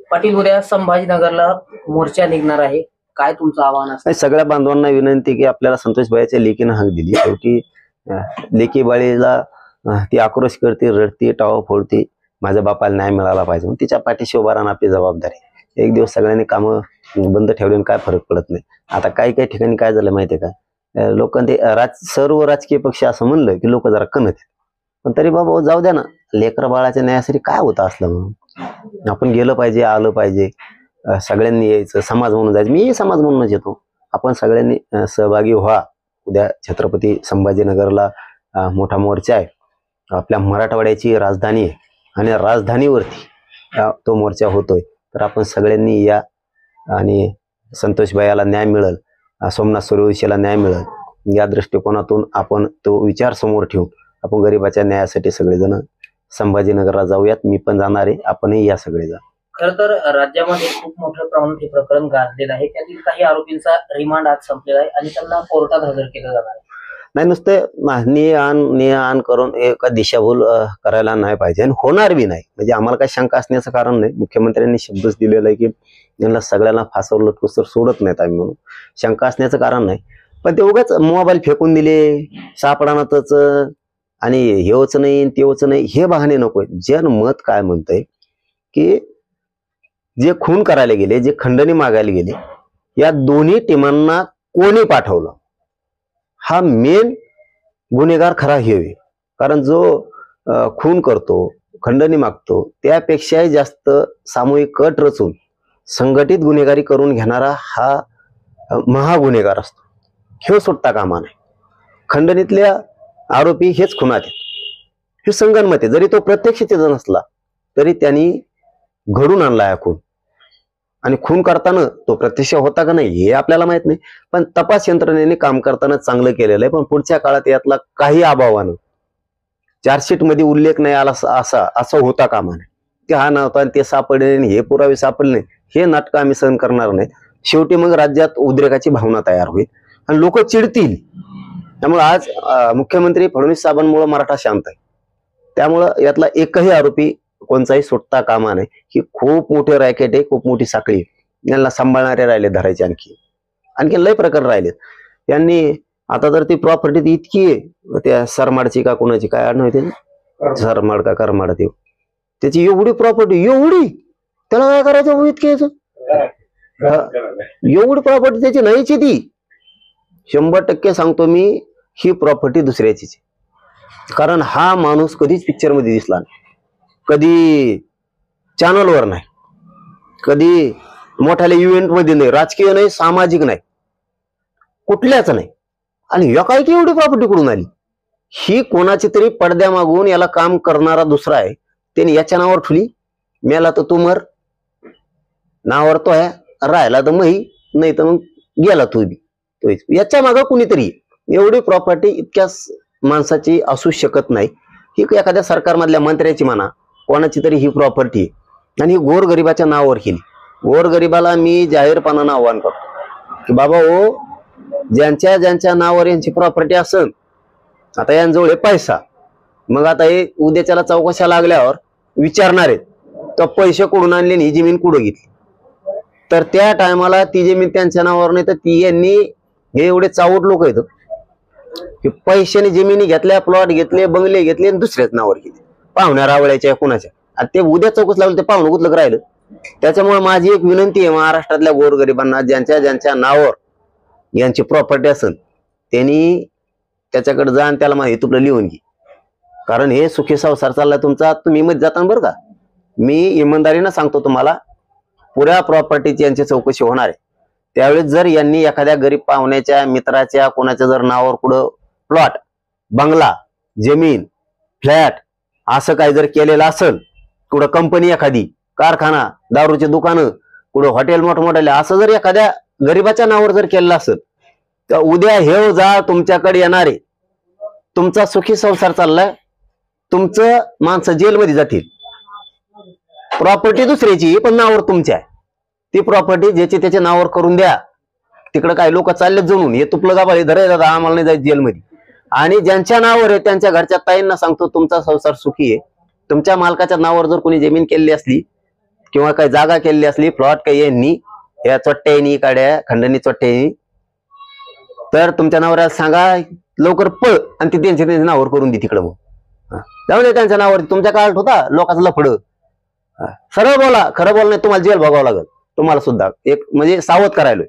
पाटील, उद्या संभाजीनगरला मोर्चा निघणार आहे, काय तुमचं आव्हान असतं? सगळ्या बांधवांना विनंती की आपल्याला संतोष भाईच्या लेकीनं हाक दिली, शेवटी लेकी बाळीला ती आक्रोश करते, रडते, टावा फोडते, माझ्या बापाला न्याय मिळाला पाहिजे, तिच्या पाठीशी उभा राहणं आपली जबाबदारी. एक दिवस सगळ्यांनी कामं बंद ठेवले, काय फरक पडत नाही. आता काही काही ठिकाणी काय झालं माहितीये का, लोक ते सर्व राजकीय पक्ष असं म्हणलं की लोक जरा कणत, पण तरी बाबा जाऊ द्या ना, लेकरा बाळाच्या न्यायासाठी काय होतं असलं म्हणून आपण गेलं पाहिजे, आलं पाहिजे, सगळ्यांनी यायचं, समाज म्हणून जायचं. मी समाज म्हणूनच येतो. आपण सगळ्यांनी सहभागी व्हा. उद्या छत्रपती संभाजीनगरला मोठा मोर्चा आहे, आपल्या मराठवाड्याची राजधानी आहे आणि राजधानीवरती तो मोर्चा होतोय. तर आपण सगळ्यांनी या आणि संतोष भाईला न्याय मिळेल, सोमनाथ सूर्यवंशीला न्याय मिळेल, या दृष्टिकोनातून आपण तो विचार समोर ठेवून आपण गरिबाच्या न्यायासाठी सगळेजण संभाजीनगरला जाऊयात. मी पण जाणार आहे, आपणही या सगळेजण. खरं तर राज्यामध्ये खूप मोठ्या प्रमाणात हे प्रकरण गाजलेलं आहे. त्यातील काही आरोपींचा रिमांड आज संपलेला आहे आणि त्यांना कोर्टात हजर केलं जाणार आहे. नाही, नुसते ने आण करून एका दिशाभूल करायला नाही पाहिजे आणि होणार बी नाही. म्हणजे आम्हाला काही शंका असण्याचं कारण नाही. मुख्यमंत्र्यांनी शब्दच दिलेला आहे की यांना सगळ्यांना फासावर लटकूस तर सोडत नाहीत आम्ही, म्हणून शंका असण्याचं कारण नाही. पण ते उगाच मोबाईल फेकून दिले, सापडानातच आणि हेच नाही तेवच नाही, हे बहाणे नको. जनमत काय म्हणतंय की जे खून करायला गेले, जे खंडणी मागायला गेले, या दोन्ही टीमांना कोणी पाठवलं हा मेन गुन्हेगार खरा हे. कारण जो खून करतो, खंडणी मागतो, त्यापेक्षाही जास्त सामूहिक कट रचून संघटित गुन्हेगारी करून घेणारा हा महागुन्हेगार असतो. हे सुटता कामा नाही. खंडणीतल्या आरोपी हेच खुनात आहेत, हे संगनमत आहे. जरी तो प्रत्यक्ष तिथं नसला तरी त्यांनी घडून आणला हा खून, आणि खून करताना तो प्रत्यक्ष होता का नाही हे आपल्याला माहित नाही, पण तपास यंत्रणेने काम करताना चांगलं केलेलं आहे. पण पुढच्या काळात यातला काही अभावानं चार्जशीट मध्ये उल्लेख नाही आला असं होता कामा नये की हा नव्हता आणि ते सापडले नाही, हे पुरावे सापडले नाही. हे नाटकं आम्ही सहन करणार नाही. शेवटी मग राज्यात उद्रेकाची भावना तयार होईल आणि लोक चिडतील. त्यामुळे आज मुख्यमंत्री फडणवीस साहेबांमुळे मराठा शांत आहे. त्यामुळं यातला एकही आरोपी कोणताही सुटता कामा नाही. ही खूप मोठे रॅकेट आहे, खूप मोठी साखळी आहे. यांना सांभाळणारे राहिले धरायचे, आणखी लय प्रकार राहिलेत. यांनी आता तर ती प्रॉपर्टी इतकी आहे, त्या सरमाडची का कोणाची काय आडणं होते, सरमाड का करमाड, त्याची एवढी प्रॉपर्टी, एवढी त्याला काय करायचं इतके, एवढी प्रॉपर्टी त्याची नाहीची. ती 100% सांगतो मी, ही प्रॉपर्टी दुसऱ्याचीच. कारण हा माणूस कधीच पिक्चर मध्ये दिसला नाही, कधी चॅनलवर नाही, कधी मोठ्याल्या इव्हेंट मध्ये नाही, राजकीय नाही, सामाजिक नाही, कुठल्याच नाही. आणि या काय की एवढी प्रॉपर्टी कुठून आली? ही कोणाची तरी पडद्या मागून याला काम करणारा दुसरा आहे, त्याने याच्या नावावर ठुली. मेला तर तू मर, नावावर तो आहे, राहिला तर मही, नाही तर मग गेला तू बी. याच्या मागं कुणीतरी. एवढी प्रॉपर्टी इतक्या माणसाची असू शकत नाही. ही एखाद्या सरकारमधल्या मंत्र्याची म्हणा, कोणाची तरी ही प्रॉपर्टी, आणि ही गोरगरिबाच्या नावावर केली. गोरगरिबाला मी जाहीरपणानं आव्हान करतो की बाबा हो, ज्यांच्या ज्यांच्या नावावर यांची प्रॉपर्टी असेल, आता यांजवळ आहे पैसा, मग आता हे उद्याच्याला चौकशा लागल्यावर विचारणार आहेत तर पैसे कुठून आणले, ही जमीन कुठं घेतली. तर त्या टायमाला ती जमीन त्यांच्या नावावर नाही तर ती यांनी, हे एवढे चावट लोक आहेत की पैशाने जमिनी घेतल्या, प्लॉट घेतले, बंगले घेतले आणि दुसऱ्याच नावावर घेतले, पाहुण्या रावळ्याच्या कुणाच्या. आता ते उद्या चौकस लागलं ते पाहुणं कुठलं राहिलं. त्याच्यामुळे माझी एक विनंती आहे महाराष्ट्रातल्या गोरगरिबांना, ज्यांच्या ज्यांच्या नावावर यांची प्रॉपर्टी असेल त्यांनी त्याच्याकडे जा आणि त्याला माहिती तुला लिहून घे. कारण हे सुखी संसार चाललाय तुमचा, तुम्ही मध्ये जाताना बरं का, मी इमानदारीनं सांगतो तुम्हाला, पुऱ्या प्रॉपर्टीची यांची चौकशी होणार आहे. त्यावेळेस जर यांनी एखाद्या गरीब पाहुण्याच्या, मित्राच्या, कोणाच्या जर नावावर कुठं प्लॉट, बंगला, जमीन, फ्लॅट असं काही जर केलेलं असेल, कुठं कंपनी, एखादी कारखाना, दारूचे दुकानं, कुठं हॉटेल मोठमोठ्याले, असं जर एखाद्या गरीबाच्या नावावर जर केलेलं असेल तर उद्या हे जा तुमच्याकडे येणारे, तुमचा सुखी संसार चाललाय, तुमचं माणसं जेलमध्ये जातील. प्रॉपर्टी दुसऱ्याची पण नावावर तुमच्या आहे. ती प्रॉपर्टी ज्याची त्याच्या नावावर करून द्या. तिकडे काही लोक चाललेत जणून, हे तुपलं गाबाळे धरे दादा, आम्हाला नाही जायचं जेलमध्ये. आणि ज्यांच्या नावावर आहे त्यांच्या घरच्या ताईंना सांगतो तुमचा संसार सुखी आहे, तुमच्या मालकाच्या नावावर जर कोणी जमीन केलेली असली किंवा काही जागा केलेली असली, प्लॉट काही यांनी या चोट्ट्यानी काड्या खंडणी चोट्ट्यानी, तर तुमच्या नवऱ्याला सांगा लवकर पळ आणि ती त्यांच्या नावावर करून दे तिकडं. मग जाऊ दे त्यांच्या नावावर. तुमच्या काळात होता लोकांचं लफड. सरळ बोला, खरं बोल नाही तुम्हाला जेल भोगावं लागेल. तुम्हाला सुद्धा एक म्हणजे सावध करायला